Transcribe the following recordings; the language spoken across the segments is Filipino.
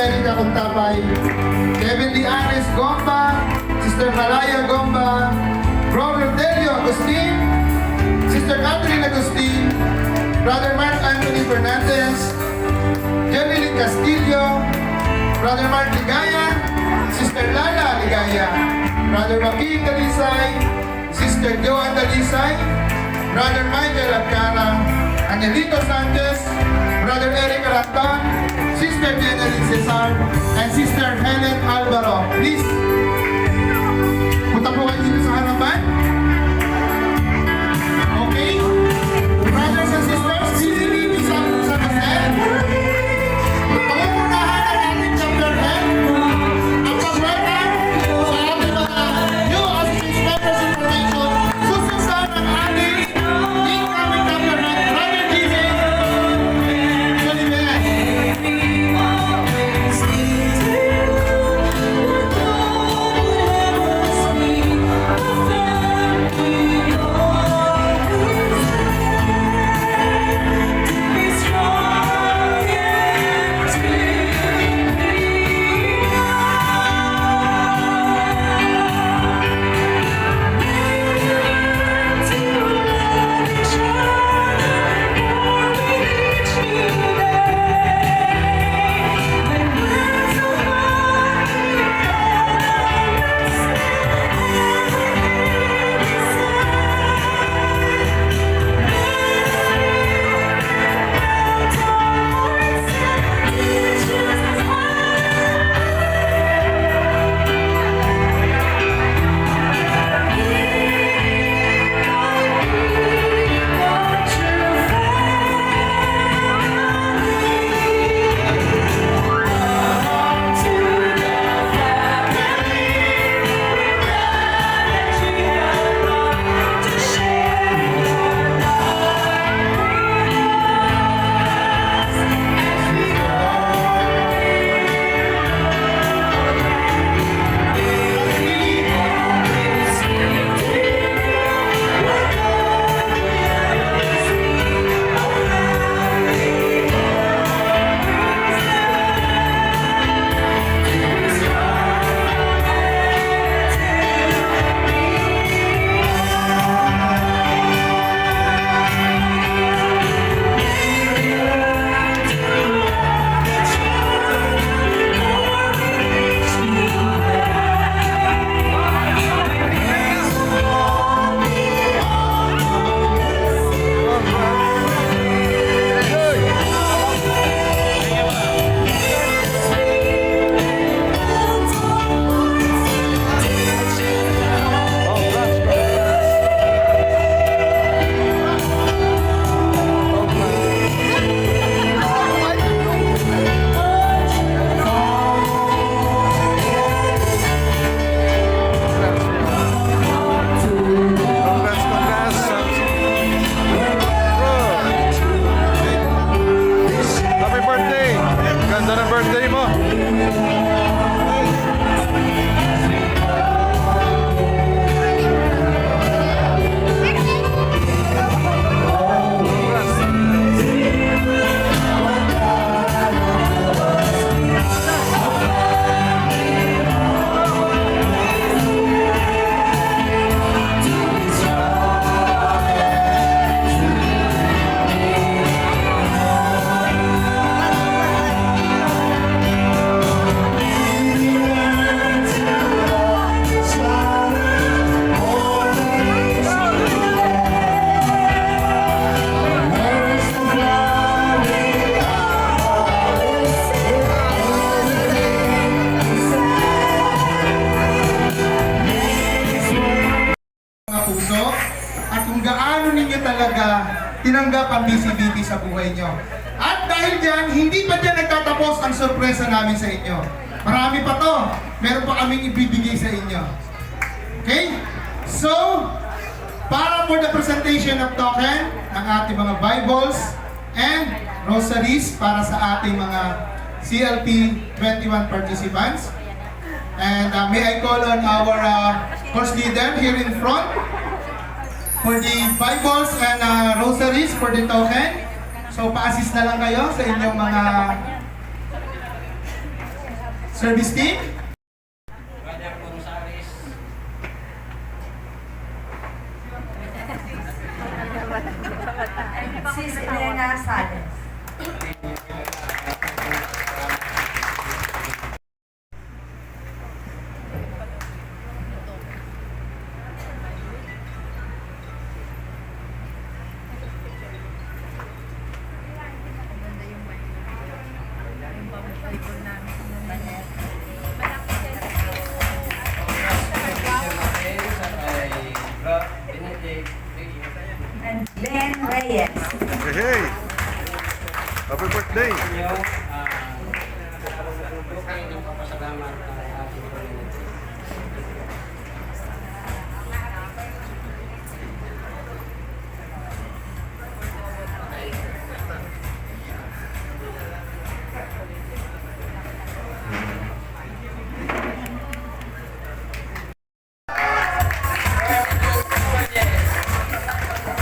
Erica Contapay, Kevin Lianes Gomba, Sister Malaya Gomba, Brother Delio Agustin, Sister Catherine Agustin, Brother Mark Anthony Fernandez, Jenny Castillo, Brother Mark Ligaya, Sister Lala Ligaya, Brother Joaquin Dalisay, Sister Joan Dalisay, Brother Michael Alcara, Angelito Sanchez, Brother Eric Aranton, Sister Jeneline Cesar, and Sister Helen Alvaro. Please, punta po kayo dito sa harapan. Okay? Brothers and sisters, CCTV sa kasel. Pangunahan ang ating chapter head. Ang pag-welcome sa ating mga new assistance members information. Susundan ang ating incoming chapter head, Brother Jimmy Soliven. Happy birthday! Ganda ng birthday mo! Puso at kung gaano ninyo talaga tinanggap ang BCBB sa buhay nyo. At dahil dyan, hindi pa dyan nagtatapos ang sorpresa namin sa inyo. Marami pa to. Meron pa kaming ibibigay sa inyo. Okay? So, para for the presentation of token ng ating mga Bibles and rosaries para sa ating mga CLP 21 participants. And may I call on our course leader here in front for the Bibles and rosaries for the token. So pa-assist na lang kayo sa inyong mga Service team? Brother Gonzales. Sis Elena Sales. And Glenn Reyes. Hey, hey! Happy birthday! Okay, nagpapasalamat ng ating community.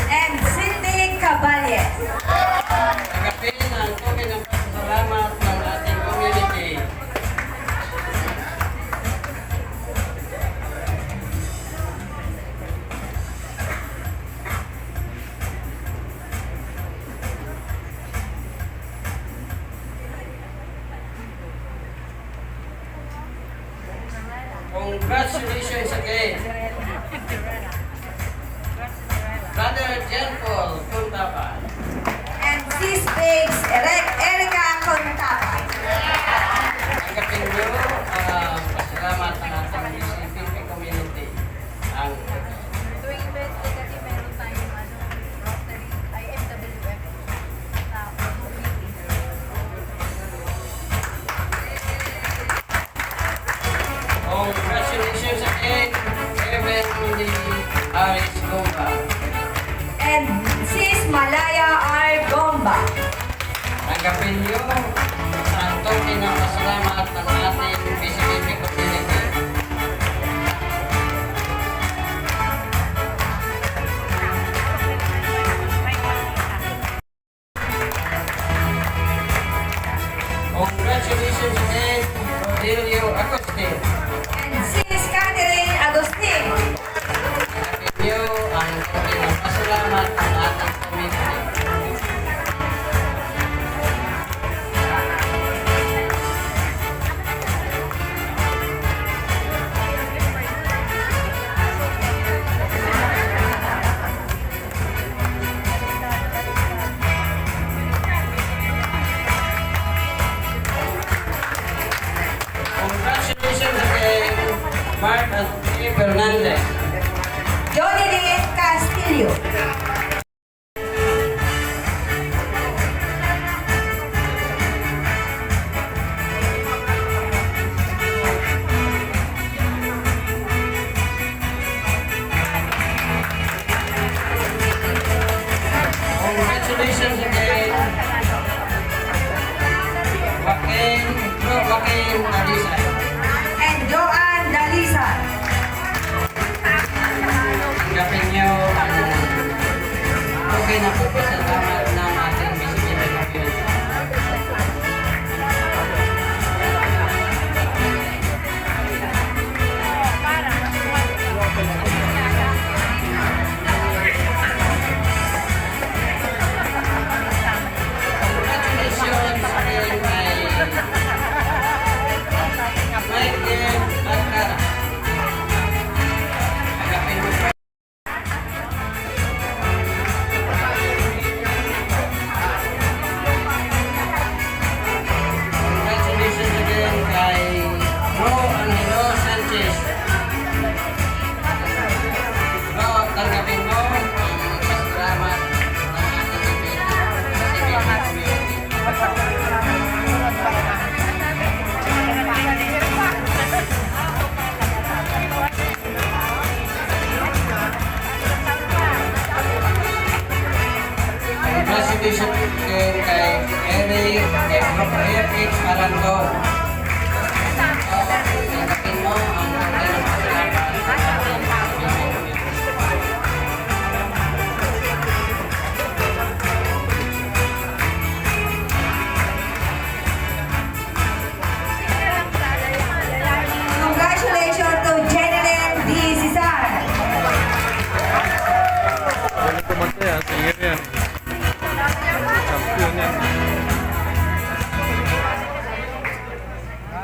And Cindy Caballes. Tagapin ang token ng pasasalamat ng ating community. Congratulations again. Brother Jen Paul Kuntapan. And Sis Babes Erica Contapan. Tanggapin niyo ang pasalamat ng ating BCPP community. Ang Tuwing birthday kasi meron tayong Rotary, IFWF na meeting. congratulations again, Reverend Aris Gomba. And Sis Malaya R. Gomba. Tanggapin niyo ang token ng pasalamat ng ating BCPP community. Congratulations again, Rodelio Agustin. And Sis Catherine Agustin. Tanggapin niyo ang token ng pasalamat ng ating community. Congratulations again, Mark Anthony Fernandez. Johnny Lynn Castillo. Congratulations again, Joaquin Alisa. And Joanne Dalisa. Tanggapin niyo ang token ng pasalamat ng ating BCPP community. Congratulations again kay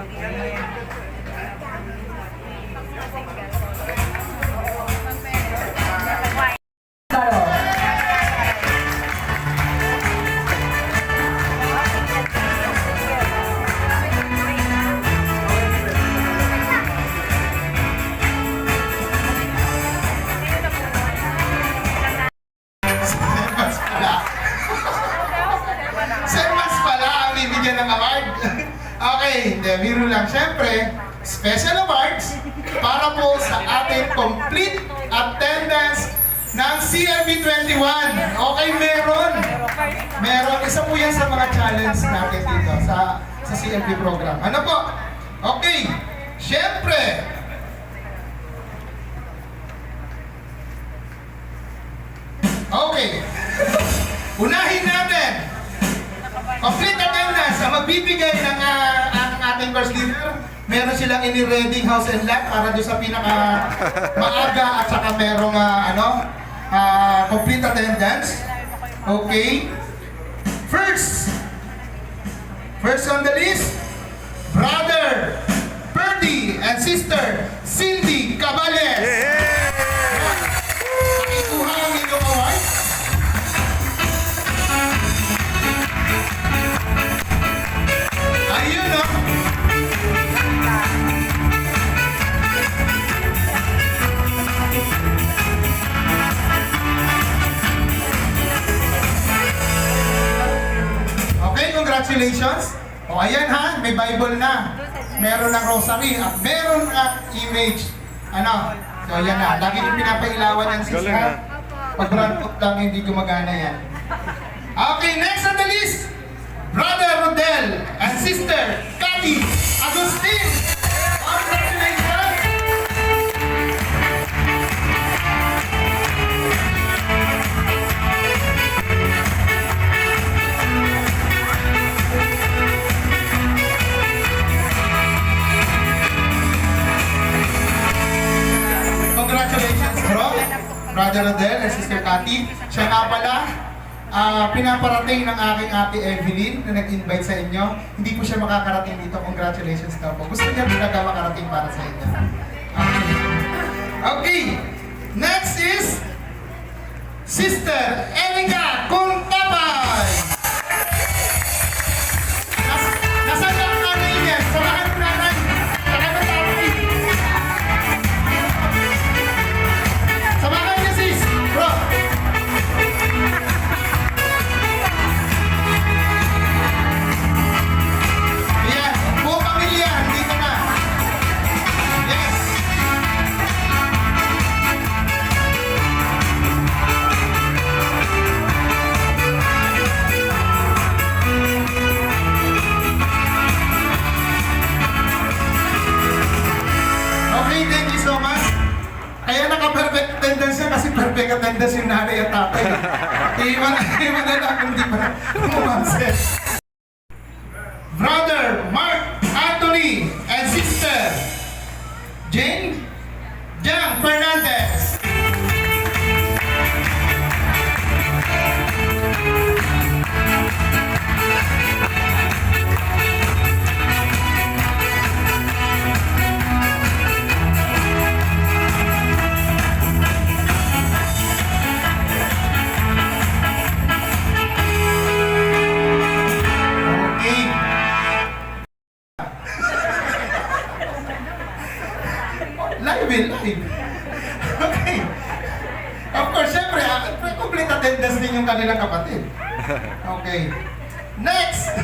Sermas pala. Sermas pala ang bibigyan ng award. Okay, hindi, biro lang. Siyempre, special awards para po sa ating complete attendance ng CLB 21. Okay, meron. Meron. Isa po yan sa mga challenge natin dito sa CLB program. Ano po? Okay. Siyempre, okay. Unahin natin. Complete attendance ang magbibigay ng ang ating first leader. Meron silang ini-ready house and lot para doon sa pinaka maaga at saka merong complete attendance. Okay. First on the list, brother Ferdy and sister Cindy Cabales. Ikuha ang inyong award. Ayun, no? Okay, congratulations. O ayan ha, may Bible na. Meron ng rosary at meron ng image. Ano? So ayan na, lagi yung pinapailawan yan Galing, sister. ha? Pag brand up lang, hindi gumagana yan. Okay, next on the list, Brother Rodel and Sister Cathy Agustin. Congratulations! Congratulations, bro. Brother Rodel and Sister Cathy. Siya nga pala, pinaparating ng aking ate Evelyn na nag-invite sa inyo. Hindi po siya makakarating dito. Congratulations daw po. Gusto niya talaga makarating para sa inyo. Okay. Next is Sister Erika Kuntapay. Nasaan ang nanay niya? Samahan mo nanay. Samahan mo tatay. Samahan niya sis. Bro. Yes, buong pamilya, dito na. Yes. Okay, thank you so much. Kaya naka-perfect attendance siya kasi perfect attendance yung nanay at tatay. Iwan na lang kung di pa umansin. Brother Mark Anthony and Sister Jane Jang Fernandez. Okay. Live. Okay. Of course, syempre, complete attendance din yung kanilang kapatid. Okay. Next!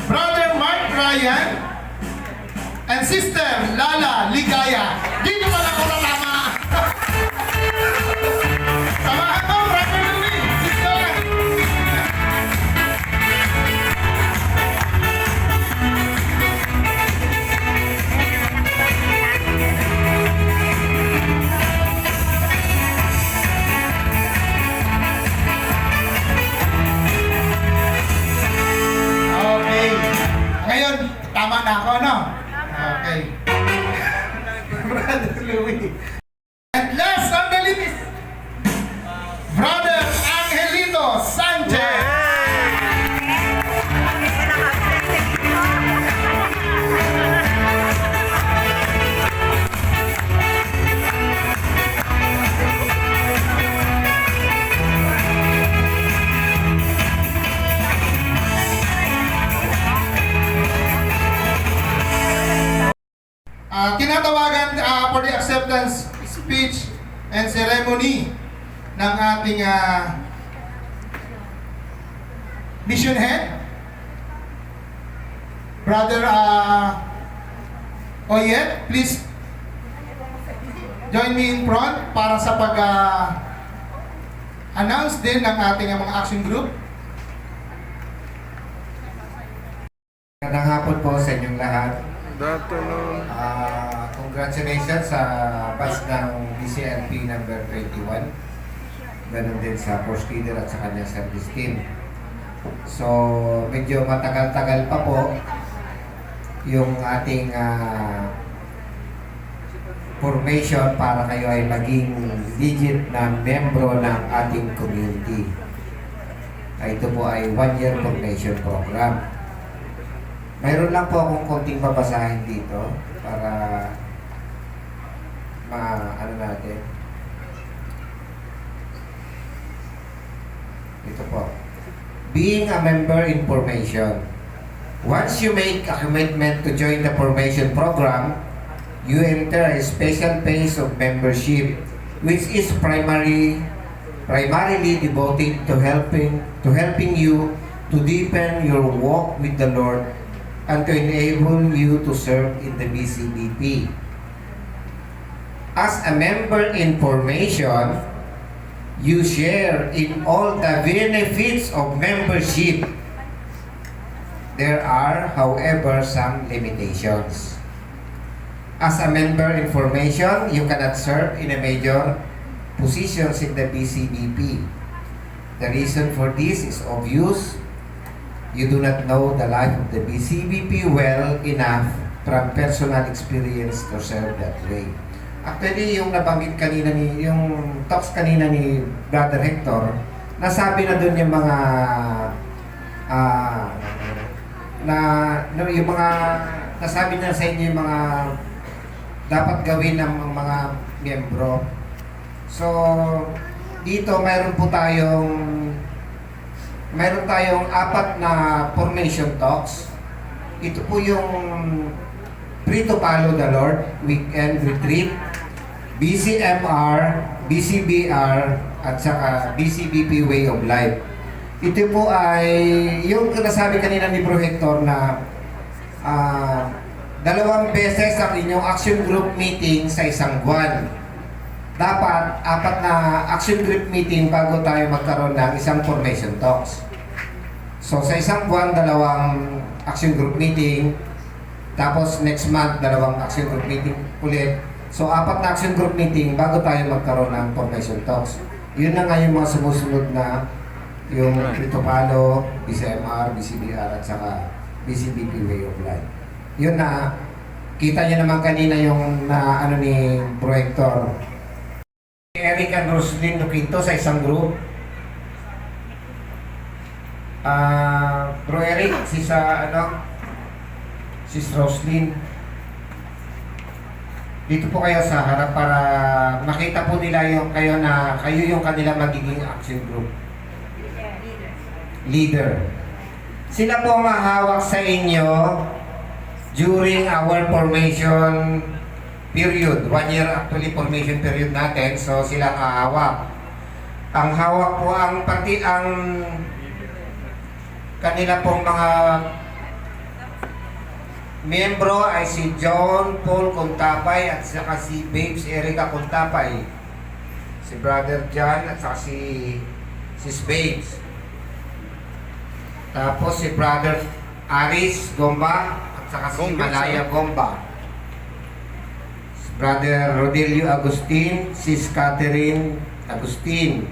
Brother Mark Ryan and Sister Lala Ligaya. Dito pala ko na tama! Samahan mo, Brother Louie! Sister! Okay. Ngayon, tama na ako, no? Okay. Brother Louie. And last on the list, Brother Angelito San tinatawagan for the acceptance speech and ceremony ng ating mission head, Brother Oyet. Please join me in front para sa announce din ng ating mga action group. Magandang hapon po sa inyong lahat. Good afternoon. Congratulations sa batch ng BCLP number 21. Ganun din sa course leader at sa kanyang service team. So, medyo matagal-tagal pa po yung ating formation para kayo ay maging legit na membro ng ating community. Ito po ay 1-year formation program. Mayroon lang po akong konting babasahin dito para ano natin. Ito po. Being a member in formation. Once you make a commitment to join the formation program, you enter a special phase of membership which is primarily devoted to helping you to deepen your walk with the Lord and to enable you to serve in the BCBP. As a member in formation, you share in all the benefits of membership. There are, however, some limitations. As a member in formation, you cannot serve in a major positions in the BCBP. The reason for this is obvious. You do not know the life of the BCBP well enough from personal experience to serve that way. Actually, yung nabanggit kanina yung talks kanina ni Brother Hector, nasabi na doon yung mga yung mga nasabi na sa inyo yung mga dapat gawin ng mga miyembro. So, dito mayroon tayong 4 na formation talks. Ito po yung Free to Follow the Lord Weekend Retreat, BCMR, BCBR, at saka BCBP Way of Life. Ito po ay yung nasabi kanina ni Bro Hector na 2 beses ang inyong action group meeting sa isang buwan. Dapat 4 na action group meeting bago tayo magkaroon ng isang formation talks. So sa isang buwan, 2 action group meeting. Tapos next month, 2 action group meeting ulit. So 4 na action group meeting bago tayo magkaroon ng formation talks. Yun na nga yung mga sumusunod na yung Pritopalo, BCMR, BCBR, at saka BCBP Way of Life. Yun na, kita niyo naman kanina yung ano ni Proyector. Eric and Roslyn Luquito sa isang group. Bro Eric, si Roslyn. Dito po kayo sa harap para makita po nila kayo yung kanila magiging action group leader. Sila po ang hahawak sa inyo during our formation period. 1 year actually formation period natin. So sila ang hahawak. Ang hawak po ang kanila pong mga miyembro ay si John Paul Contapay at saka si Babes Erica Contapay. Si Brother John at saka si Babes. Tapos si Brother Aris Gomba at saka si Malaya Gomba. Si Brother Rodelio Agustin, Sis Catherine Agustin.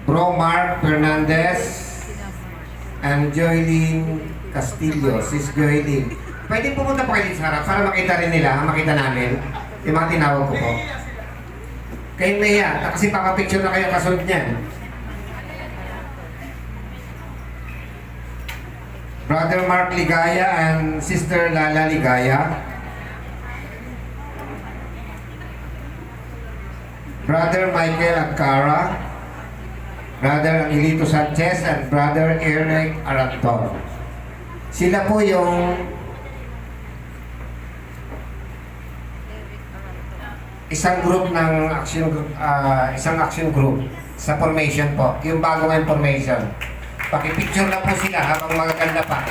Bro Mark Fernandez and Joylyn Castillo, Sis Joylyn. Pwede pumunta pa kayo sa harap para makita rin nila, makita namin yung mga tinawag ko po. Kayo na yan, kasi pakapicture na kayo kasunod niyan. Brother Mark Ligaya and Sister Lala Ligaya. Brother Michael Agcara. Brother Angelito Sanchez and Brother Eric Aranton. Sila po yung isang group ng action group, isang action group sa formation po, yung bagong information. Pakipicture na po sila habang magaganda pa.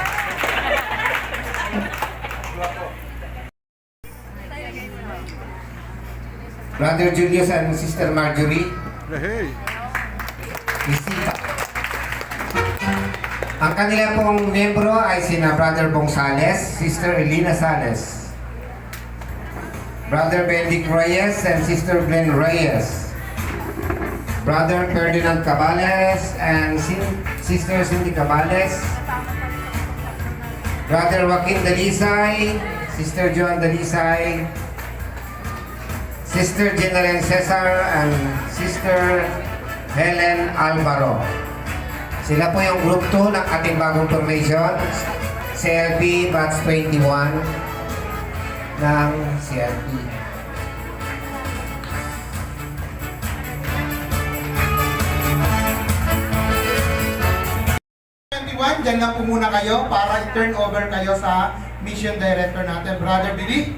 Brother Julius and Sister Marjorie, Hey! bisita. Ang kanila pong miyembro ay sina Brother Bong Sales, Sister Elena Sales, Brother Benedict Reyes and Sister Glenn Reyes, Brother Ferdinand Cabales and Sister Cindy Cabales, Brother Joaquin Dalisay, Sister Joan Dalisay, Sister General Cesar and Sister Helen Alvaro. Sila po yung group 2 ng ating bagong formation, CLP Batch 21 ng CLP. Diyan lang po muna kayo para i-turn over kayo sa mission director natin, Brother Billy.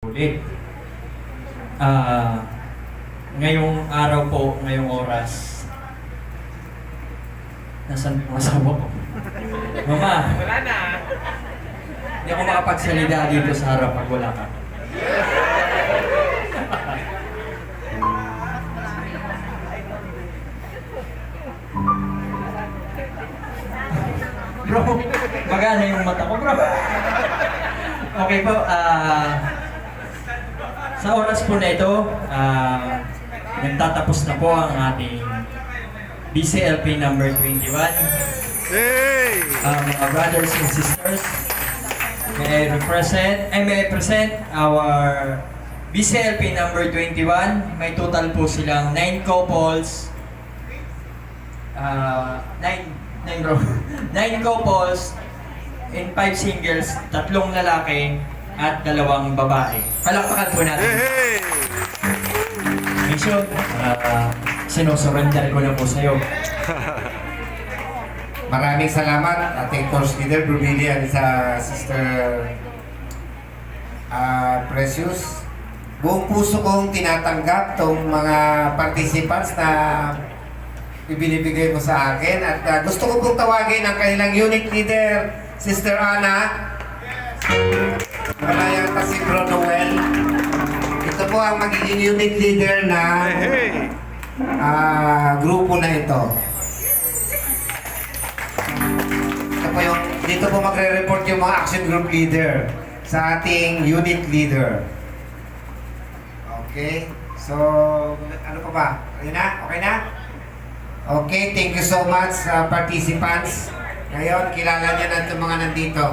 Ulit. Ngayong araw po, ngayong oras, nasaan yung asawa ko? Mama! Wala na! Hindi ako makapagsalita dito sa harap pag wala ka. Bro, magana yung mata ko, bro. Okay po, sa oras po na ito, nagtatapos na po ang ating BCLP number 21. Hey! Mga brothers and sisters, may I present our BCLP number 21. May total po silang 9 couples, 9 couples in 5 singles, 3 lalaki at 2 babae. Palakpakan po natin. Hey! Mission, sinusurrender ko na po sa'yo. Maraming salamat ating course leader, Brumilian, sa Sister Precious. Buong puso kong tinatanggap tong mga participants na ibinibigay mo sa akin at gusto ko pong tawagin ang kanilang unit leader, Sister Ana. Wala yata si Bro Noel. Ito po ang magiging unit leader na Hey! grupo na ito. Dito po magre-report yung mga action group leader sa ating unit leader. Okay? So, ano pa ba? Okay na? Okay na? Okay, thank you so much participants. Ngayon, kilala niyo na itong mga nandito.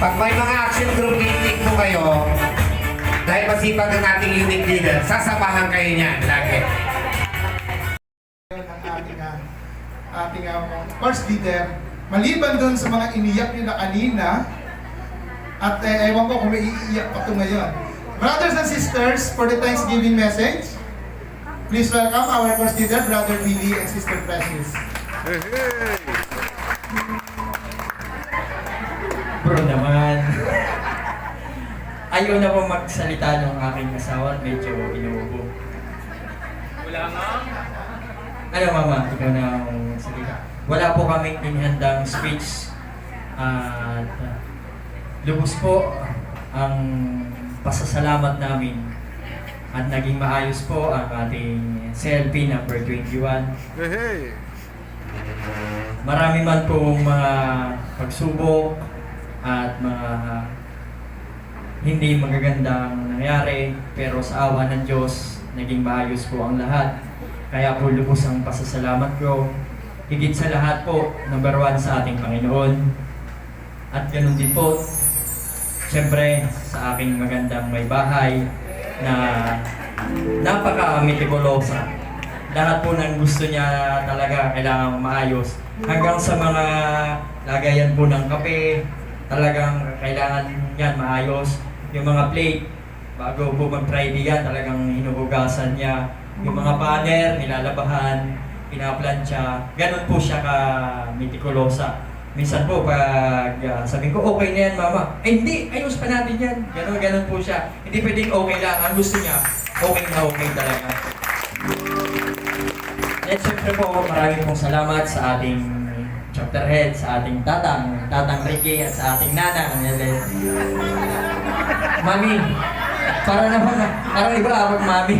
Pag may mga action group meeting po kayo, dahil masipag ang ating unit leader, sasamahan kayo niyan lagi. Ang ating first leader, maliban dun sa mga iniyak nyo na kanina, at ewan ko kung may iiyak pa ito ngayon. Brothers and sisters, for the Thanksgiving message, please welcome our first leader, Brother Billy and Sister Precious. Hey! Bro naman. Ayaw na po magsalita ng aking asawa at medyo inuubo. Wala nga. Ano mama, ikaw na ang salita. Wala po kaming inihandang speech. At lubos po ang pasasalamat namin at naging maayos po ang ating CLP number 21. Hey! Marami man pong mga pagsubok at mga hindi magagandang nangyari, pero sa awa ng Diyos, naging maayos po ang lahat. Kaya po lubos ang pasasalamat ko. Higit sa lahat po, number 1 sa ating Panginoon. At ganun din po, siyempre sa aking magandang may bahay na napaka-mitikulosa. Lahat po ng gusto niya talaga kailangang maayos. Hanggang sa mga lagayan po ng kape, talagang kailangan yan maayos. Yung mga plate, bago po mag-Friday yan, talagang hinuhugasan niya. Yung mga banner, nilalabahan, pinaplansya. Ganun po siya ka-mitikulosa. minsan po pag sabi ko, okay na yan mama. Eh hindi, ayos pa natin yan. Ganon po siya. Hindi pwedeng okay lang. Ang gusto niya, okay na okay talaga. At syempre po, maraming pong salamat sa ating chapter head, sa ating tatang Ricky, at sa ating nana, Annette. Mami, parang iba ako, mami.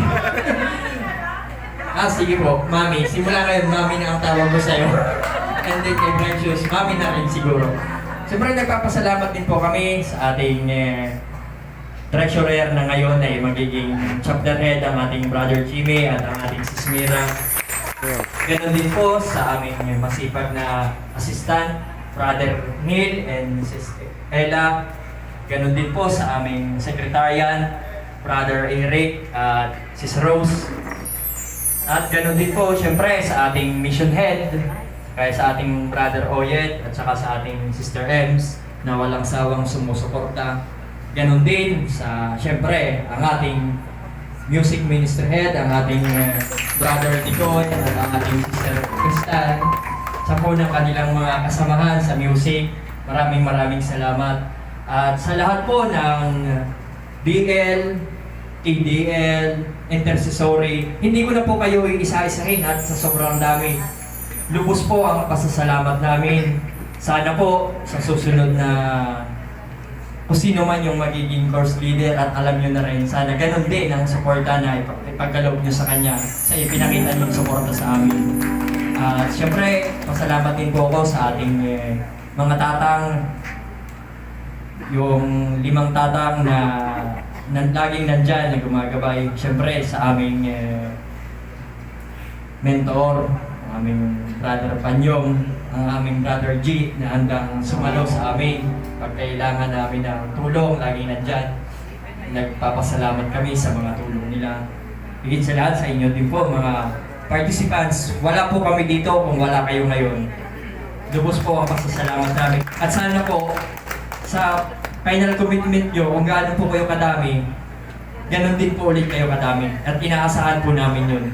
Sige po, mami. Simula ngayon, mami na ang tawag ko sa'yo. And then kay Precious, mami na rin siguro. Siyempre, nagpapasalamat din po kami sa ating treasurer na ngayon ay magiging chapter head ang ating brother Jimmy at ang ating sis Mira. Ganon din po sa aming masipag na assistant, brother Neil and sis Ella. Ganon din po sa aming secretarian, brother Eric at sis Rose. At ganon din po, syempre, sa ating mission head, kaya sa ating brother Oyet at saka sa ating sister Ems na walang sawang sumusuporta. Ganon din sa, syempre, ang ating music minister head, ang ating brother Ticoy at ang ating sister Crystal sa po ng kanilang mga kasamahan sa music. Maraming salamat. At sa lahat po ng DL, TDL, intercessory, hindi ko na po kayo isa-isahin at sa sobrang dami. Lubos po ang pasasalamat namin. Sana po sa susunod na kung sino man yung magiging course leader at alam nyo na rin, sana ganun din ang suporta na ipagkaloob nyo sa kanya sa ipinakita nyo yung suporta sa amin. At syempre, pasalamat din po ako sa ating mga tatang, yung 5 tatang na laging nandyan na gumagabay. Syempre sa aming mentor, ang aming brother Panyong, ang aming brother G na handang sumalo sa amin pag kailangan namin ng tulong, laging nandyan. Nagpapasalamat kami sa mga tulong nila. Higit sa lahat sa inyo din po mga participants. Wala po kami dito kung wala kayo ngayon. Lubos po ang pasasalamat namin. At sana po sa final commitment nyo, kung gaano po kayo kadami, ganun din po ulit kayo kadami. At inaasahan po namin yun.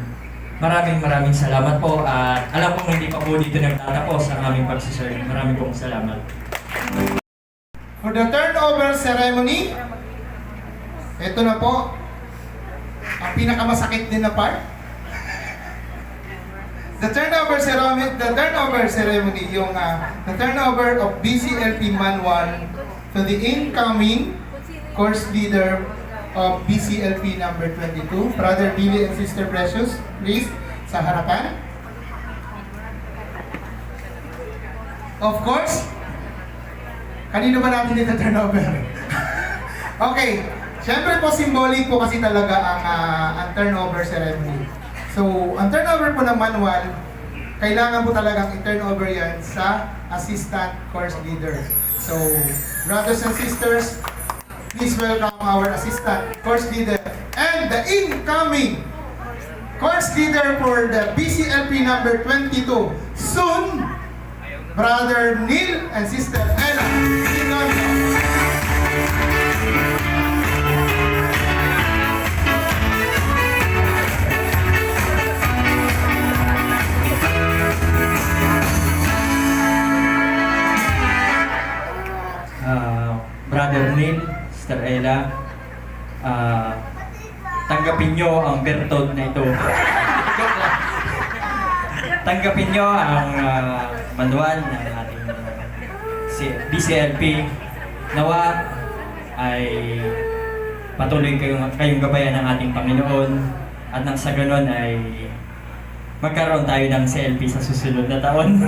Maraming salamat po at alam kong hindi pa po dito nagtatapos ang aming pagsiserve. Maraming pong salamat. For the turnover ceremony, ito na po ang pinakamasakit din na part. The turnover ceremony, yung the turnover of BCLP Manual to the incoming course leader of BCLP number 22, Brother Billy and Sister Precious, please, sa harapan. Of course, kanino ba natin ito turnover? Okay, syempre po symbolic po kasi talaga ang turnover ceremony. So, ang turnover po ng manual, kailangan po talagang i-turnover yan sa assistant course leader. So, brothers and sisters, please welcome our assistant course leader and the incoming course leader for the BCLP number 22. Soon, Brother Neil and Sister Ella. Brother Neil, Sister Ella, tanggapin nyo ang bertod na ito. Tanggapin nyo ang manual ng ating BCLP. Nawa ay patuloy kayong gabayan ng ating Panginoon at nang sa ganon ay magkaroon tayo ng CLP sa susunod na taon.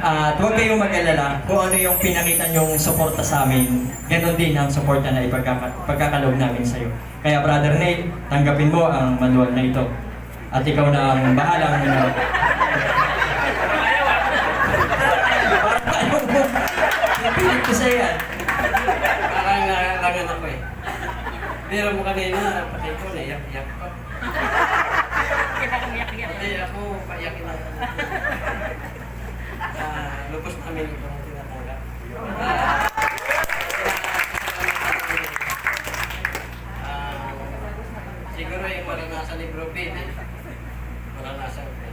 At huwag kayong mag-alala kung ano yung pinakita nyong suporta sa amin, ganon din ang suporta na ipagkakaloob namin sa iyo. Kaya Brother Neil, tanggapin mo ang manual na ito. At ikaw na ang bahalang pilit ko sa'yo yan. Parang nalalangan ako eh. Pero mo kanina, patay ko, naiyak-iyak ko. Patay ako, paiyakin ako. Lupos na kami itong tinatanggap. Siguro yung maranasan ni Bro Ben eh. Maranasan ko.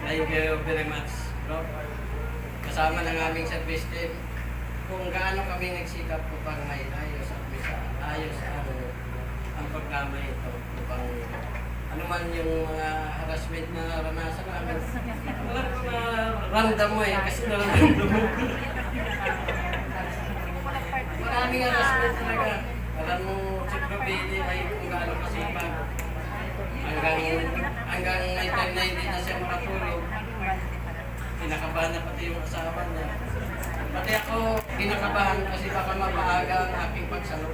Thank you very much, bro. Kasama ng aming service team, kung gaano kami nagsikap upang may ayos at ayos ang programa ito upang ano man yung mga harassment na naranasan namin. Alam ko na random mo kasi nararamdaman mo. Maraming harassment talaga. Alam mo, si Probili ay kung gaano kasipag. Hanggang may time na hindi na siya makatulog. Kinakabahan na pati yung asawa niya. Pati ako, kinakabahan kasi baka mapaaga ang aking pagsalo.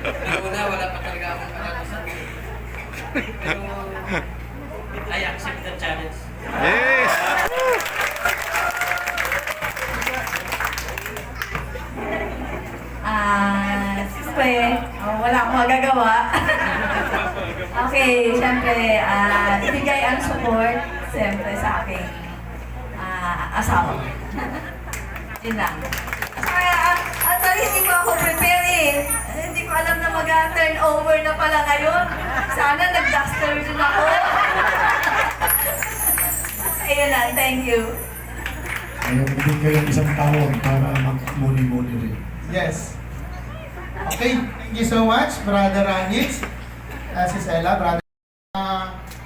Pero una, wala pa talaga akong kakakasabi. Pero, I accept the challenge. Yes! Siyempre, wala akong magagawa. Okay, siyempre, ibigay ang support, siyempre, sa aking asawa. Yun lang. Kaya, actually, hindi ko ako prepare eh. Hindi ko alam na mag-turn over na pala ngayon. Sana nag-duster din ako. Ayun lang, thank you. Ayaw bigay ng isang taon para mag-muni-muni rin. Yes. Okay, thank you so much, Brother Ranitz, si Sela, Brother.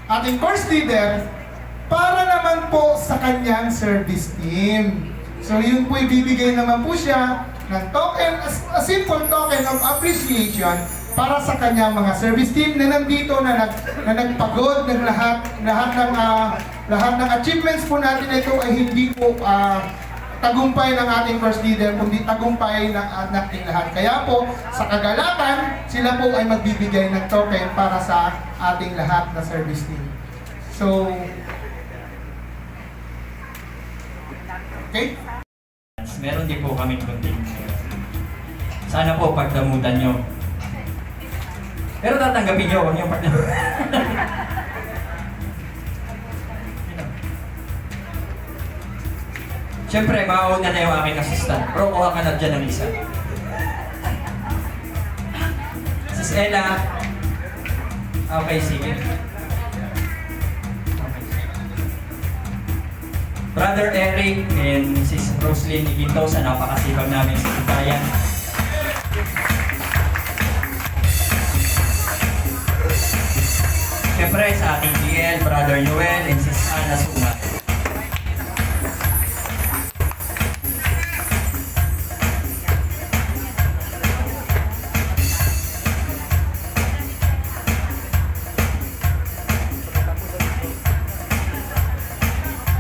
Ating course leader, para naman po sa kanyang service team. So yun po, ibibigay naman po siya ng token, a simple token of appreciation para sa kanyang mga service team na nandito na nagpagod ng lahat ng achievements po natin ito ay hindi po tagumpay ng ating first leader, kundi tagumpay ng ating lahat. Kaya po, sa kagalakan, sila po ay magbibigay ng token para sa ating lahat na service team. So, okay? Meron din po kami content. Sana po pagdamutan nyo. Pero tatanggapin nyo, huwag nyo pagdamutan. Siyempre, mauna na yung aking assistant. Bro, kuha ka na dyan ng isa. Sis Ella. Okay, sige. Brother Eric and Sis Roslyn Iginto sa napakasipag namin sa Itayan. Siyempre, sa ating GL, Brother Noel and Sis Ana Sungat.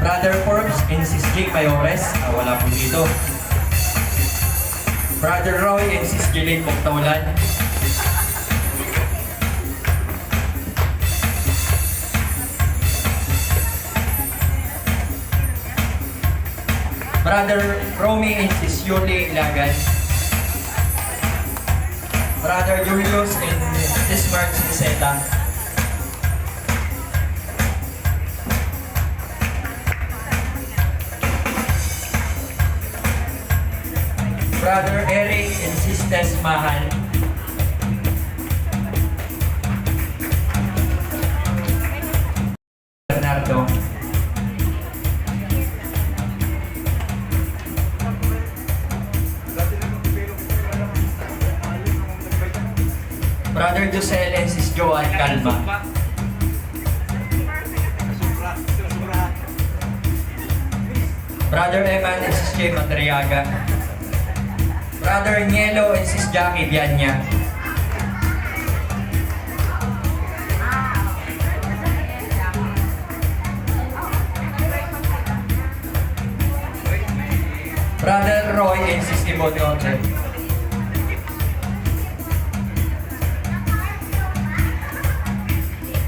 Brother Forbes and Sis Jake Mayores, wala po dito. Brother Roy and Sis Jeline Moctaulan. Brother Romy and Sis Yuli Ilagan. Brother Julius and Sis Mark Siniseta. Brother Eric and Sisters Mahal. Bernardo. Brother Josel and Sis Joan Calma. Brother Eman and Sis Jay Matriaga. Brother Nielo and Sis Jackie Vianya. Brother Roy and Sis Yvonne Oche.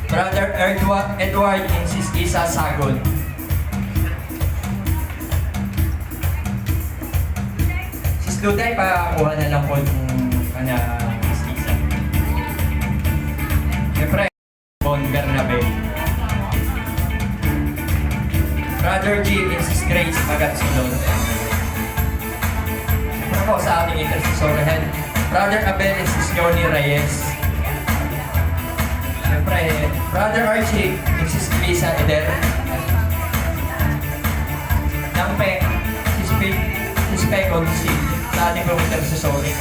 Brother Edward and Sis Isa Sagol. Sis Luday, pakakuha na lang po yung Sis Isa. Siyempre, Bon Bernabe. Brother G and Sis Grace Magatsulon. Siyempre po sa ating intercessor head, Brother Abel and Sis Yoni Reyes. Siyempre, Brother Archie, Mrs. Lisa Eder. Nampe, si Specon, si sa ating promoter sa Sonic.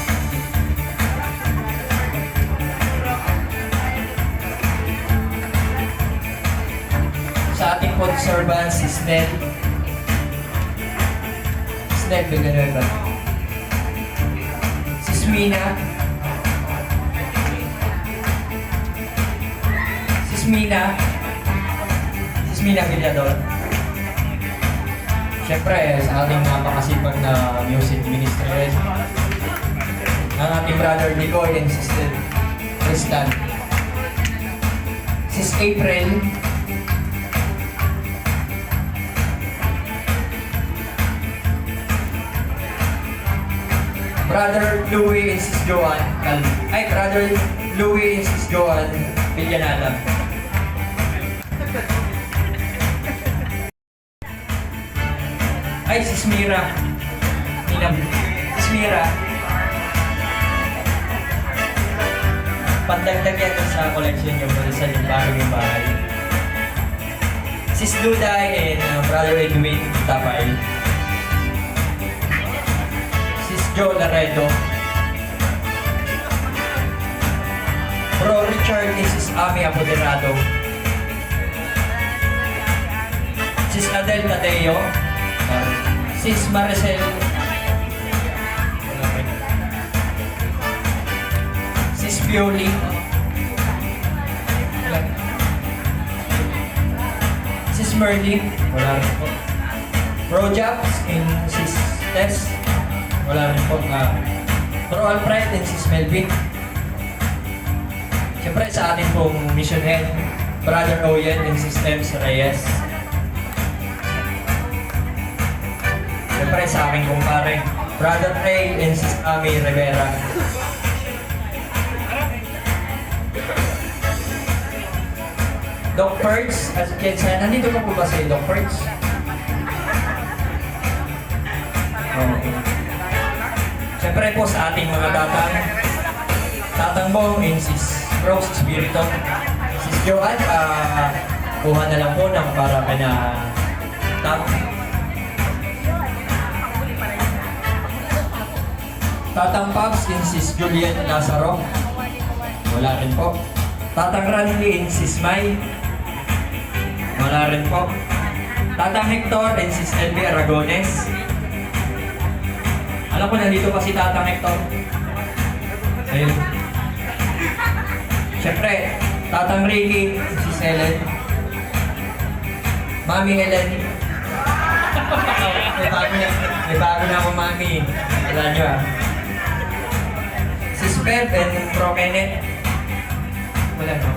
Sa ating pod servant, si Snell. Snell Villanueva. Si Smina. Si Smina Villador. Siyempre, sa ating napakasipag na music ministry, ang ating brother Nicoy and sister Tristan. Sis April. Brother Louie and sis Joan. Brother Louie and sis Joan Villanada. Sis Mira. Sis Mira. Pandagdag yan sa collection nyo para sa bagong bahay. Sis Duday and Brother Edwin Tapay. Sis Joe Laredo. Bro Richard and Sis Ami Apoderado. Sis Adel Tadeo. Sis Maricel. Sis Pioli. Sis Merly. Wala rin po. Bro Japs and Sis Tess. Wala rin po. Bro Alfred and Sis Melvin. Siyempre sa ating pong mission head, Brother Oyen and Sis Ems Reyes. Siyempre sa aking kumpare, Brother Ray and Sis Ami Rivera. Doc Perks, as Kensan, nandito pa po ba si Doc Perks? Okay. Siyempre po sa ating mga tatang Bong and Sis Rose Espirito. Sis Joanne, kuha na lang po ng para ka na Tatang Pops and Sis Juliet Lazaro. Wala rin po. Tatang Randy and Sis May. Wala rin po. Tatang Hector and Sis LB Aragones. Alam ko nandito pa si Tatang Hector. Ayun. Siyempre, Tatang Ricky, Sis Helen. Mami Helen. May bago na ako, Mami. Alam nyo Sis Pep and Pro Kenneth. Wala no.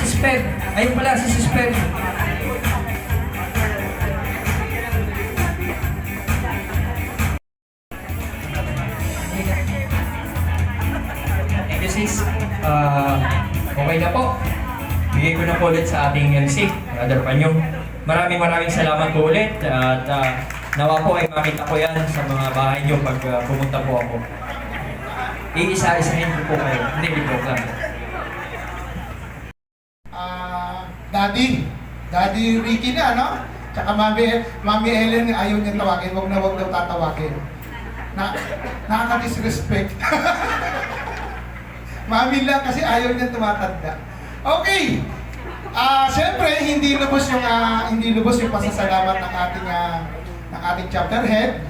Sis Pep. Ayun pala si Sis Pep. Thank you sis. Okay na po. Bigay ko na po ulit sa ating MC, Brother Panyong. Maraming salamat po ulit at nawa po ay makita ko yan sa mga bahay nyo pag pumunta po ako. Iisa-isahin ko po kayo. Hindi po lang. Daddy Ricky na, no? Tsaka Mami Ellen, ayaw niya tawagin. Huwag daw tatawagin. Nakaka-disrespect. Mami lang kasi ayaw niya tumatanda. Okay. Siyempre, hindi lubos yung pasasalamat ng ating chapter head.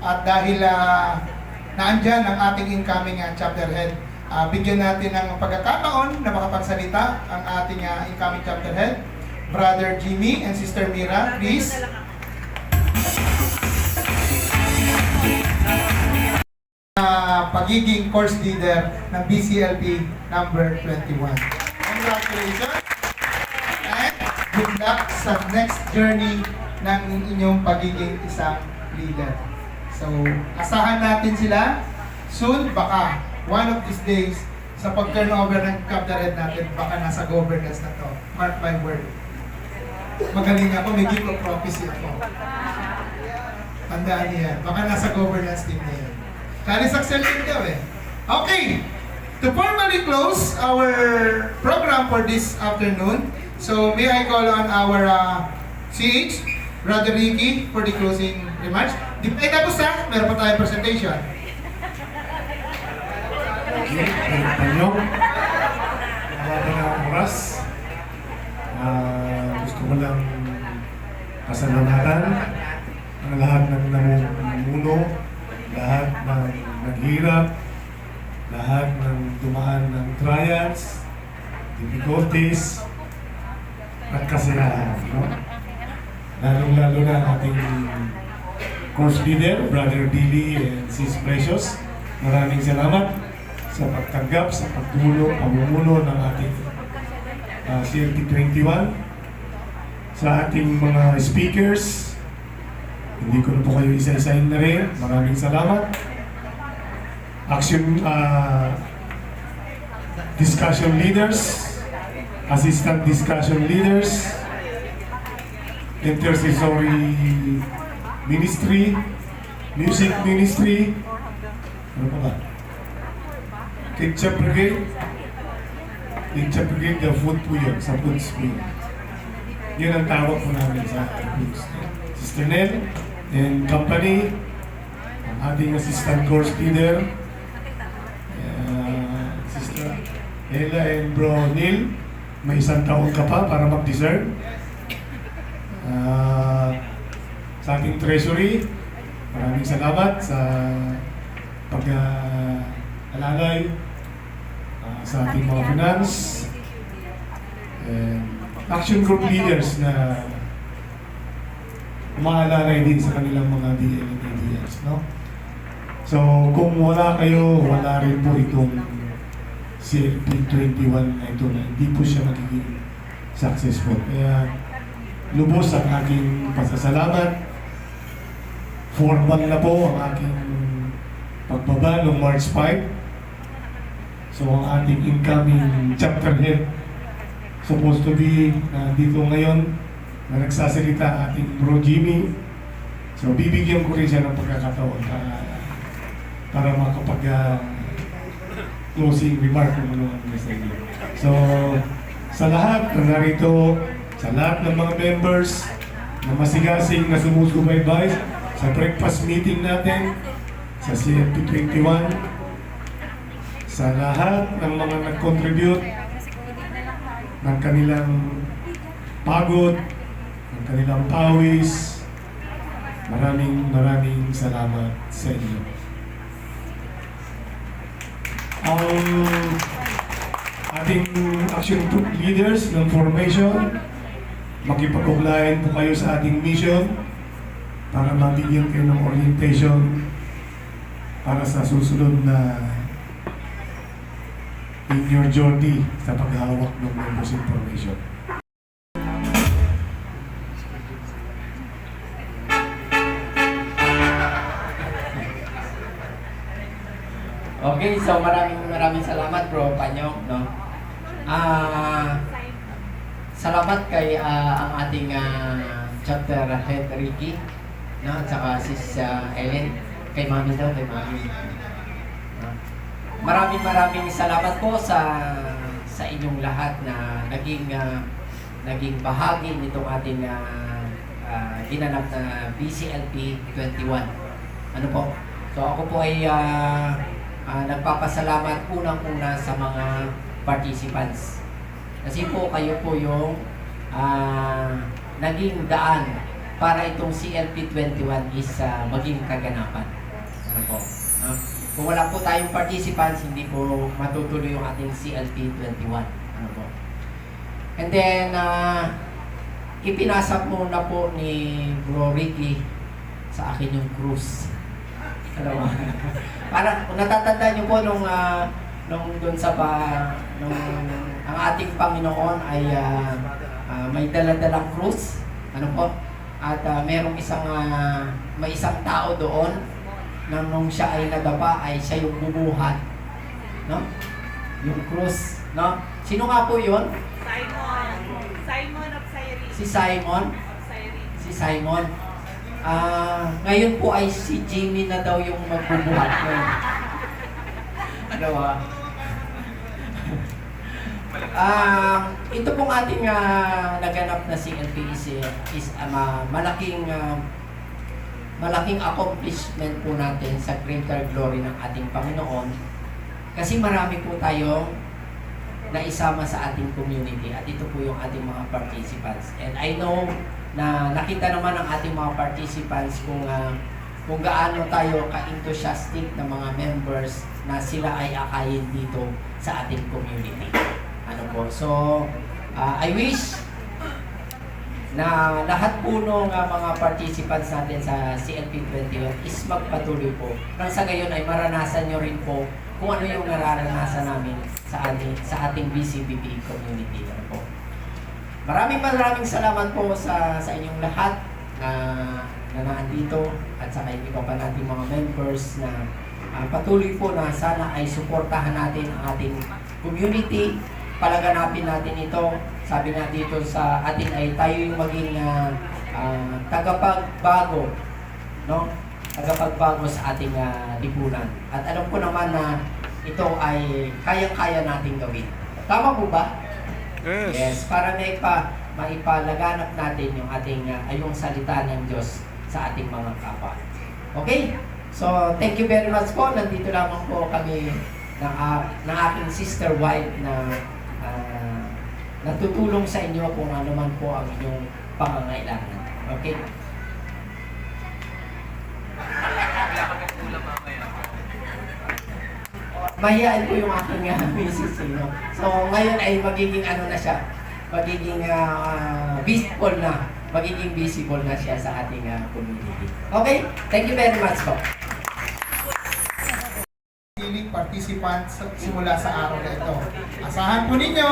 At dahil naandyan ang ating incoming chapter head, bigyan natin ng pagkakataon na makapagsalita ang ating incoming chapter head, Brother Jimmy and Sister Mira, please. Pagiging course leader ng BCLP number 21. Congratulations! And good luck sa next journey ng inyong pagiging isang leader. So, asahan natin sila. Soon, baka, one of these days, sa pag-turnover ng chapter head natin, baka nasa governance na to. Mark my word. Magaling ako, may gift of prophecy ako. Tandaan niya, baka nasa governance team na yan. Kalisaksel din daw eh. Okay, to formally close our program for this afternoon, so may I call on our CH, Brother Ricky, for the closing remarks. Di pa tapos ha, meron pa tayong presentation. Panyong, wala na ang oras. Gusto ko lang pasalamatan ang lahat ng namumuno, lahat ng naghirap, lahat ng dumaan ng trials, difficulties, at kasiyahan. No? Lalong-lalo na ang ating course leader, Brother Billy and Sis Precious. Maraming salamat sa pagtanggap, sa pamumuno ng ating CLP 21, sa ating mga speakers. Hindi ko na po kayo isa-isahin na rin. Maraming salamat. Discussion leaders, assistant discussion leaders, intercessory ministry, music ministry, ano pa ba? Ketchup Brigade, the food po yun, sa foods po yun. Yun ang tawag po namin sa foods. Sister Nell and company, ang ating assistant course leader, Sister Ella and Bro Neil, may isang taon ka pa para mag-discern. Sa ating treasury, maraming salamat sa pag-alalay sa ating mga finance and action group leaders na umaalalay din sa kanilang mga DL and ADS, no? So, kung wala kayo, wala rin po itong CLP 21 na ito na hindi po siya magiging successful. Kaya, lubos ang aking pasasalamat. Formal na po ang aking pagbaba noong March 5. So, ang ating incoming chapter head supposed to be dito ngayon na nagsasalita ating Bro Jimmy. So, bibigyan ko rin siya ng pagkakataon para makapag-closing remark kung ano ang gusto niya. So, sa lahat na narito, sa lahat ng mga members na masigasing na sumusubaybay sa breakfast meeting natin sa CLP 21, sa lahat ng mga nag-contribute ng kanilang pagod, ng kanilang pawis, maraming salamat sa inyo. Ang ating action group leaders ng formation, makipag-ugnayan po kayo sa ating mission para mabigyan kayo ng orientation para sa susunod na in your journey sa paghawak ng members information. Okay, so maraming salamat Bro Panyong, no? Salamat kay ang ating chapter head Ricky, no? At saka sis Ellen, kay Mami daw, kay Mami. No? Maraming salamat po sa inyong lahat na naging bahagi nitong ating ginanap na BCLP 21. Ano po? So ako po ay nagpapasalamat unang-una sa mga participants. Kasi po kayo po yung naging daan para itong CLP 21 is maging kaganapan. Ano po? Kung wala po tayong participants, hindi po matutuloy yung ating CLP 21. Ano po? And then, ipinasa muna po ni Bro Ricky sa akin yung cruise. Ano ba? Parang kung natatandaan niyo po nung doon sa nung ang ating Panginoon ay may dala-dalang krus, ano po? At merong may isang tao doon na nung siya ay nadapa ay siya yung bumuhat, no? Yung krus, no? Sino nga po 'yon? Simon of Cyrene. Si Simon. Cyrene. Si Simon. Ngayon po ay si Jimmy na daw yung magbubuhat ngayon. Ano ito pong ating naganap na CNP is malaking accomplishment po natin sa greater glory ng ating Panginoon. Kasi marami po tayo na isama sa ating community at ito po yung ating mga participants. And I know na nakita naman ng ating mga participants kung gaano tayo ka-enthusiastic na mga members na sila ay akayin dito sa ating community. Ano po? So, I wish na lahat po ng mga participants natin sa CNP 21 is magpatuloy po. Nang sa gayon ay maranasan nyo rin po kung ano yung nararanasan namin sa ating BCBP community. Ano po? Maraming salamat po sa inyong lahat na nandito at sa iba pa nating mga members na patuloy po na sana ay suportahan natin ang ating community, palaganapin natin ito. Sabi nga dito sa atin ay tayo yung maging tagapagbago, no? Tagapagbago sa ating lipunan. At alam ko naman na ito ay kayang-kaya nating gawin. Tama po ba? Yes, para maipalaganap natin yung ating yung salita ng Diyos sa ating mga kapwa. Okay? So, thank you very much po. Nandito lamang po kami ng aking sister wife na natutulong sa inyo kung ano man po ang inyong pangangailangan. Okay? Mahihain po yung aking misis. No? So, ngayon ay magiging ano na siya, magiging visible na, magiging visible na siya sa ating community. Okay? Thank you very much po. Piling participants simula sa araw na ito. Asahan po ninyo,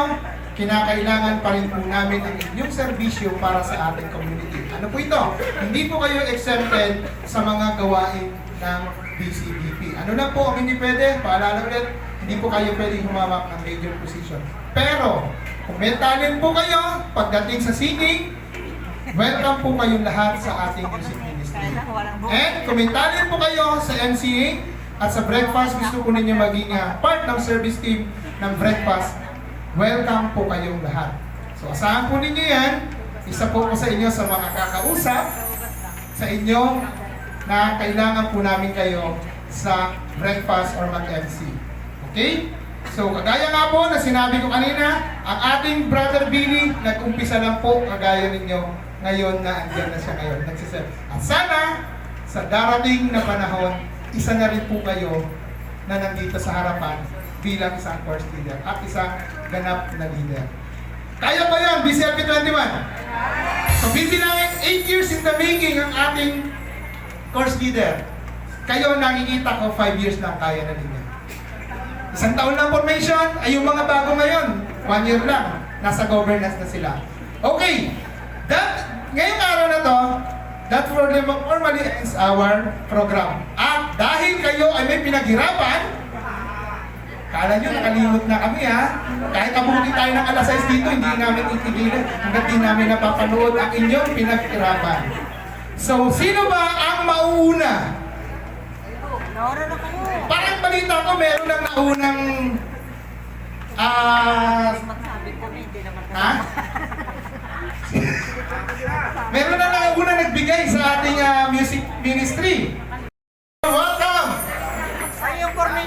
kinakailangan pa rin po namin ang inyong serbisyo para sa ating community. Ano po ito? Hindi po kayo exempted sa mga gawain ng BCBP. Ano lang po ang hindi pwede? Paalala ulit, hindi po kayo pwedeng humawak ng major position. Pero, kung may talent po kayo, pagdating sa singing, welcome po kayong lahat sa ating music ministry. And kung may talent po kayo sa MCing at sa breakfast, gusto po ninyo maging part ng service team ng breakfast, welcome po kayong lahat. So asahan po ninyo yan, isa po sa inyo sa mga kakausap sa inyo na kailangan po namin kayo sa breakfast or mag-MC. Okay? So kagaya nga po na sinabi ko kanina, ang ating brother Billy, nag-umpisa lang po kagaya ninyo ngayon na andyan na siya ngayon. At sana, sa darating na panahon, isa na rin po kayo na nandito sa harapan bilang isang course leader at isang ganap na leader. Kaya ba yan, BCLP 21? So, bibilangin 8 years in the making ang ating course leader. Kayo, nakikita ko 5 years lang kaya na ninyo. Isang taon lang formation, ay yung mga bago ngayon, 1 year lang, nasa governance na sila. Okay, ngayong araw na to, that formally ends our program. At dahil kayo ay may pinaghirapan, kala nyo nakalimot na kami ha. Kahit abuti tayo ng alas 6 dito, hindi namin itigilan hanggat di namin napapanood ang inyong pinaghirapan. So, sino ba ang mauuna? Parang balita ko, meron ng naunang meron na naunang nagbigay sa ating music ministry. Welcome!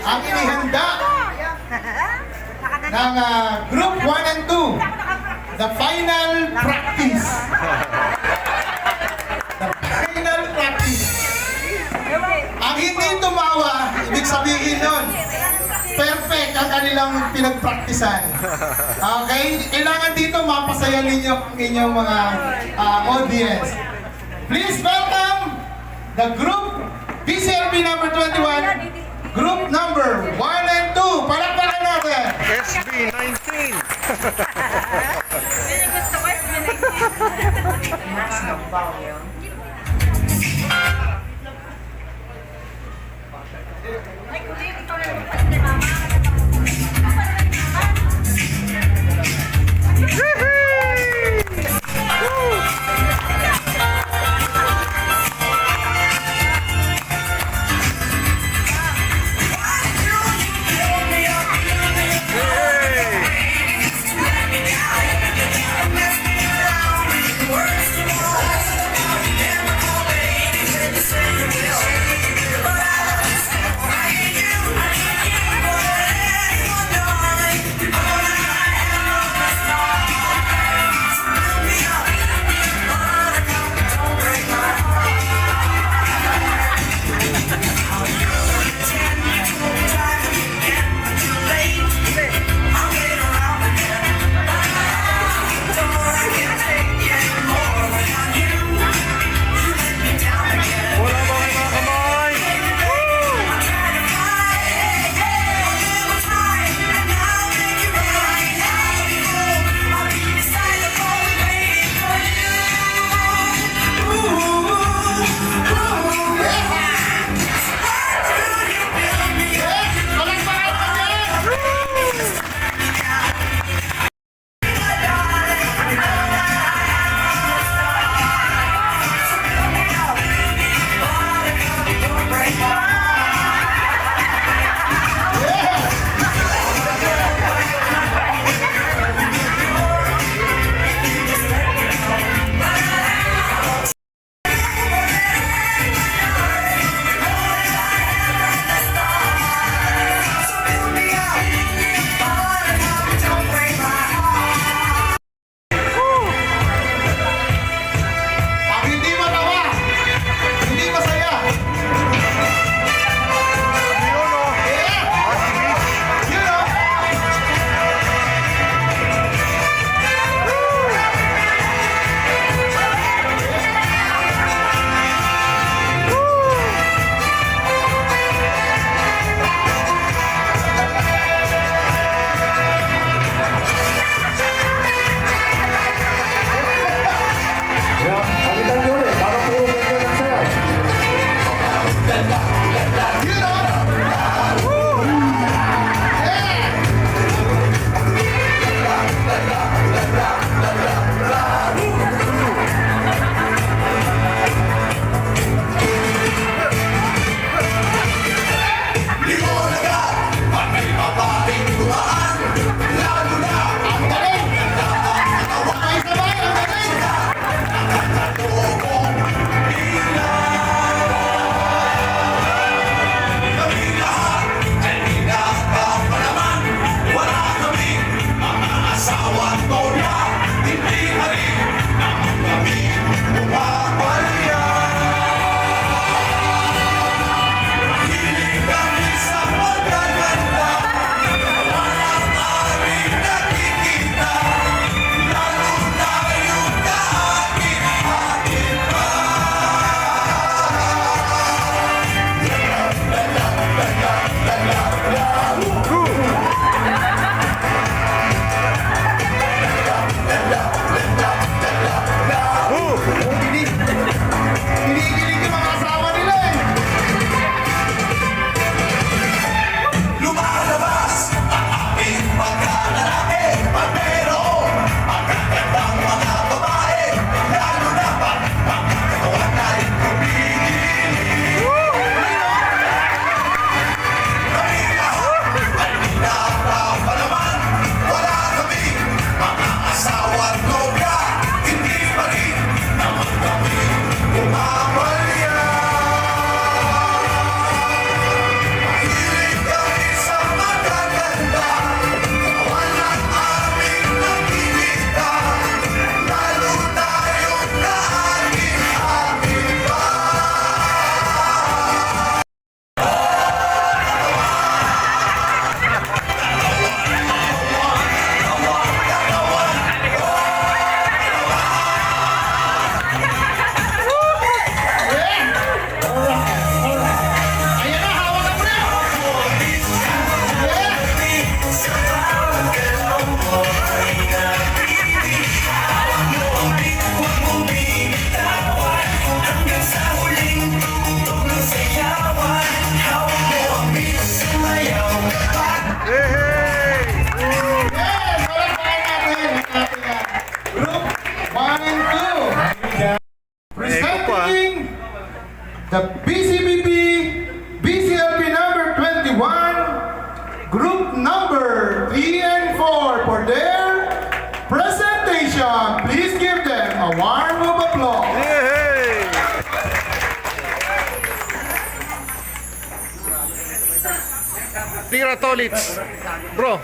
Ang inihanda ng Group 1 and 2, the final practice. The final practice. Ang hindi tumawa, ibig sabihin nun, perfect ang kanilang pinagpraktisan. Okay? Kailangan dito mapasaya ninyo ang inyong mga audience. Please welcome the group BCLP number 21, group number 1 and 2. Palakpakan natin! SB19. You know? Yeah! Ang galing! Sabay-sabay, ang galing! Kinikilig yung mga asawa nila eh. Ayan na, hawakan mo na! Yeah! Hey! Yes! Palakpakan natin ang ating Group 1 and 2. Presenting the BCBP BCLP number 21, group number 3 and 4 for their presentation. Please give them a warm of applause. Hey! Tira Tolits. Bro.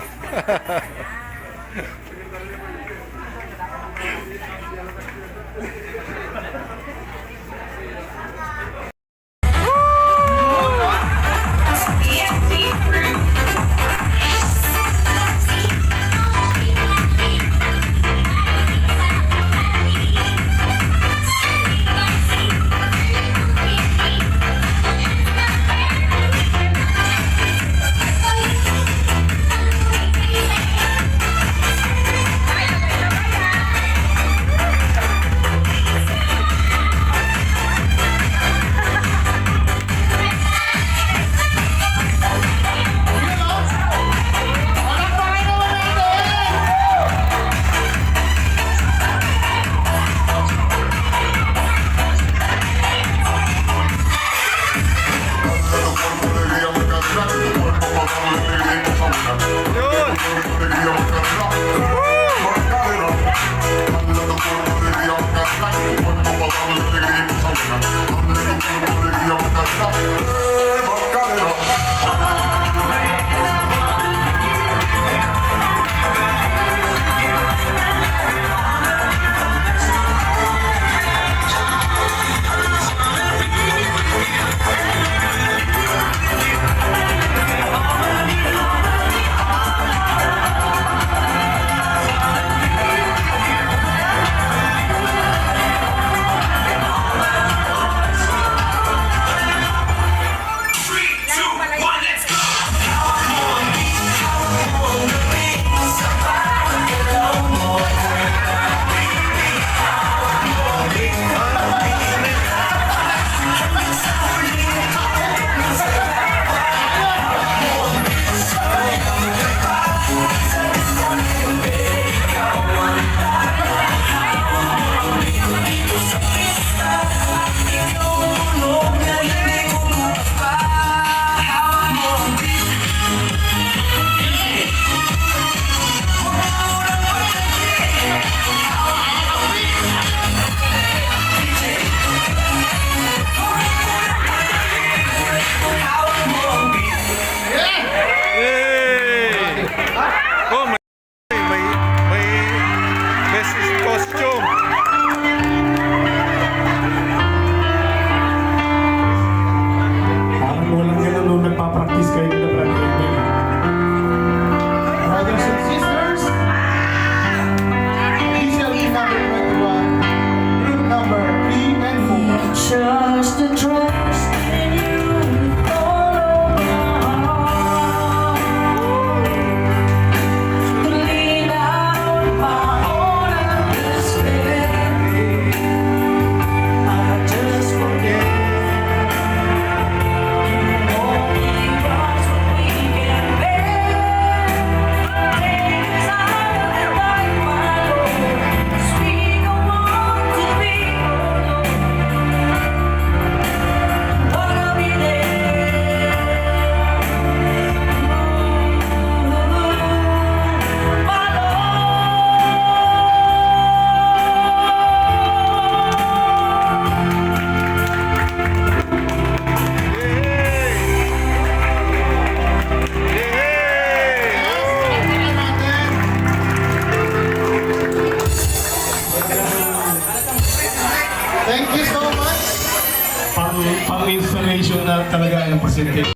inspiration na talaga ang presentation.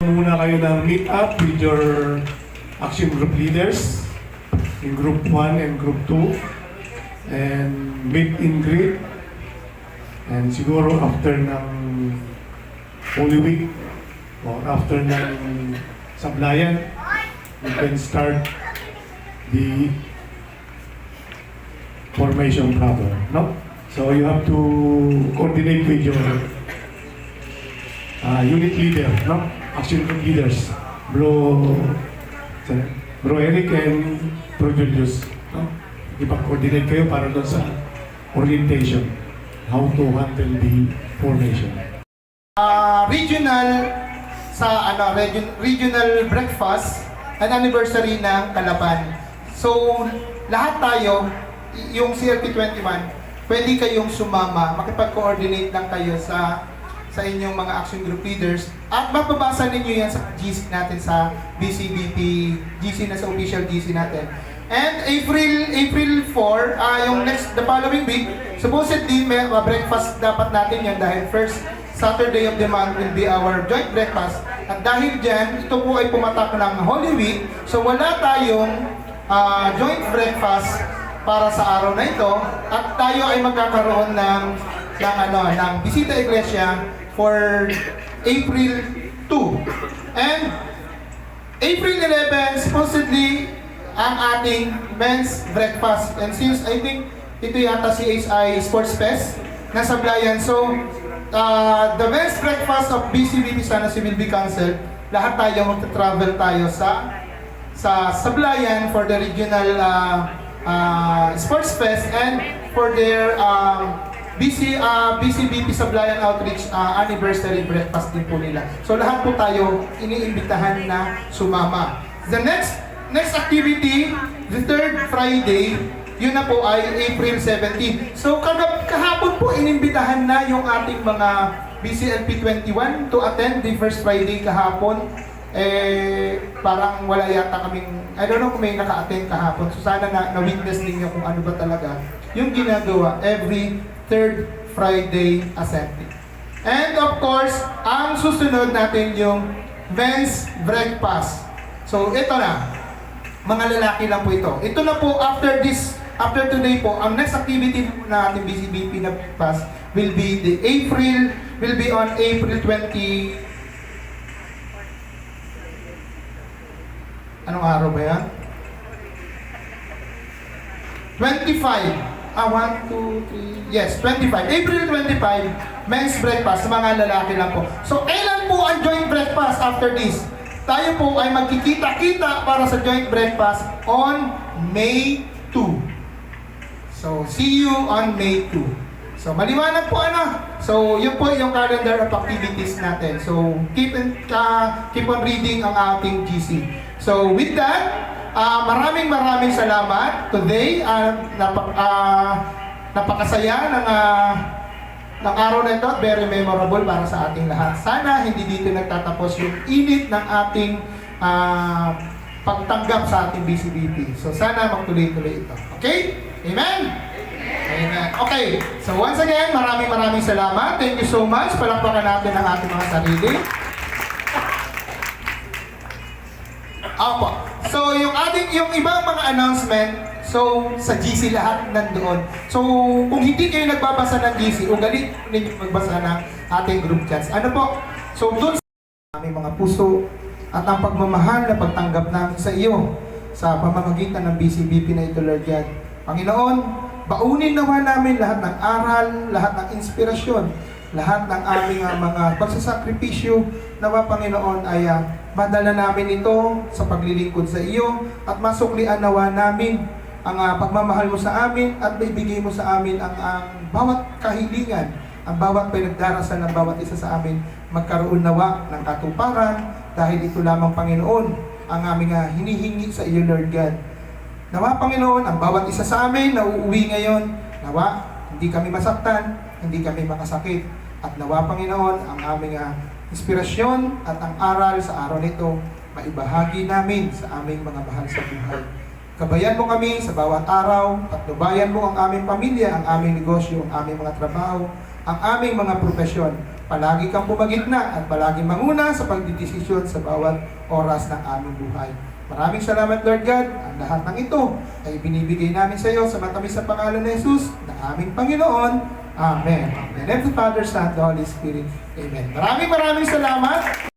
Muna kayo ng meet up with your action group leaders in group 1 and group 2 and meet and greet, and siguro after ng Holy Week or after ng Sablayan, you can start the formation proper, no? So you have to coordinate with your unit leader, no? Action group leaders, Bro Eric and Bro Julius, no? Ipag-coordinate kayo para doon sa orientation, how to handle the formation. Regional breakfast and anniversary ng Kalapan. So, lahat tayo, yung CLP 21, pwede kayong sumama, makipag-coordinate lang kayo sa inyong mga action group leaders at mapabasa ninyo yan sa GC natin sa BCBP GC na sa official GC natin. And April 4, yung the following week, supposedly may breakfast dapat natin yan dahil first Saturday of the month will be our joint breakfast. At dahil dyan, ito po ay pumatak ng Holy Week, so wala tayong joint breakfast para sa araw na ito at tayo ay magkakaroon ng bisita iglesia for April 2. And April 11, supposedly, ang ating men's breakfast. And since I think ito yata CHI Sports Fest na Sablayan, so the men's breakfast of BCBP San Jose will be canceled. Lahat tayo magta-travel tayo sa Sablayan for the regional Sports Fest and for their BCBP Sablayan Outreach anniversary breakfast din po nila. So lahat po tayo iniimbitahan na sumama. The next activity, the third Friday, yun na po ay April 17. So kahapon po inimbitahan na yung ating mga BCLP 21 to attend the first Friday kahapon. Parang wala yata kaming, I don't know kung may naka-attend kahapon. So sana na-witness ninyo kung ano ba talaga yung ginagawa every third Friday assembly. And of course, ang susunod natin yung men's breakfast. So ito na, mga lalaki lang po ito. Ito na po after today po, ang next activity na ating BCBP na breakfast will be on April 20. Anong araw ba yan? 25. 1, 2, 3, yes, 25. April 25, men's breakfast, mga lalaki lang po. So, kailan po ang joint breakfast after this? Tayo po ay magkikita-kita para sa joint breakfast on May 2. So, see you on May 2. So, maliwanag po So, yun po yung calendar of activities natin. So, keep on reading ang ating GC. So, with that, maraming salamat today. Napakasaya ng araw na ito at very memorable para sa ating lahat. Sana hindi dito nagtatapos yung init ng ating pagtanggap sa ating BCBP. So sana magtuloy-tuloy ito. Okay? Amen? Amen. Okay. So once again, maraming salamat. Thank you so much. Palakpakan natin ang ating mga sarili. Opo. So yung ibang mga announcement, so sa GC lahat nandoon. So kung hindi kayo nagbabasa ng GC, ugali ninyo magbasa ng ating group chats. Ano po? So doon sa aming mga puso at ang pagmamahal na pagtanggap namin sa iyo sa pamamagitan ng BCBP na ito, Lord God. Panginoon, baunin nawa namin lahat ng aral, lahat ng inspirasyon, lahat ng aming mga pagsasakripisyo, nawa Panginoon ay madala namin ito sa paglilingkod sa iyo at masuklian nawa namin ang pagmamahal mo sa amin at maibigay mo sa amin ang bawat kahilingan, ang bawat pinagdarasal ng bawat isa sa amin, magkaroon nawa ng katuparan dahil ito lamang Panginoon ang aming hinihingi sa iyo, Lord God. Nawa Panginoon, ang bawat isa sa amin na uuwi ngayon, nawa hindi kami masaktan, hindi kami makasakit, at nawa Panginoon ang aming inspirasyon at ang aral sa araw nito, maibahagi namin sa aming mga mahal sa buhay. Gabayan mo kami sa bawat araw, at lubayan mo ang aming pamilya, ang aming negosyo, ang aming mga trabaho, ang aming mga profesyon. Palagi kang pumagitna at palagi manguna sa pagdidesisyon sa bawat oras ng aming buhay. Maraming salamat, Lord God. Ang lahat ng ito ay binibigay namin sa iyo sa matamis sa pangalan ni Jesus na aming Panginoon. Amen. Amen. And the Father, Son, the Holy Spirit. Amen. Maraming salamat.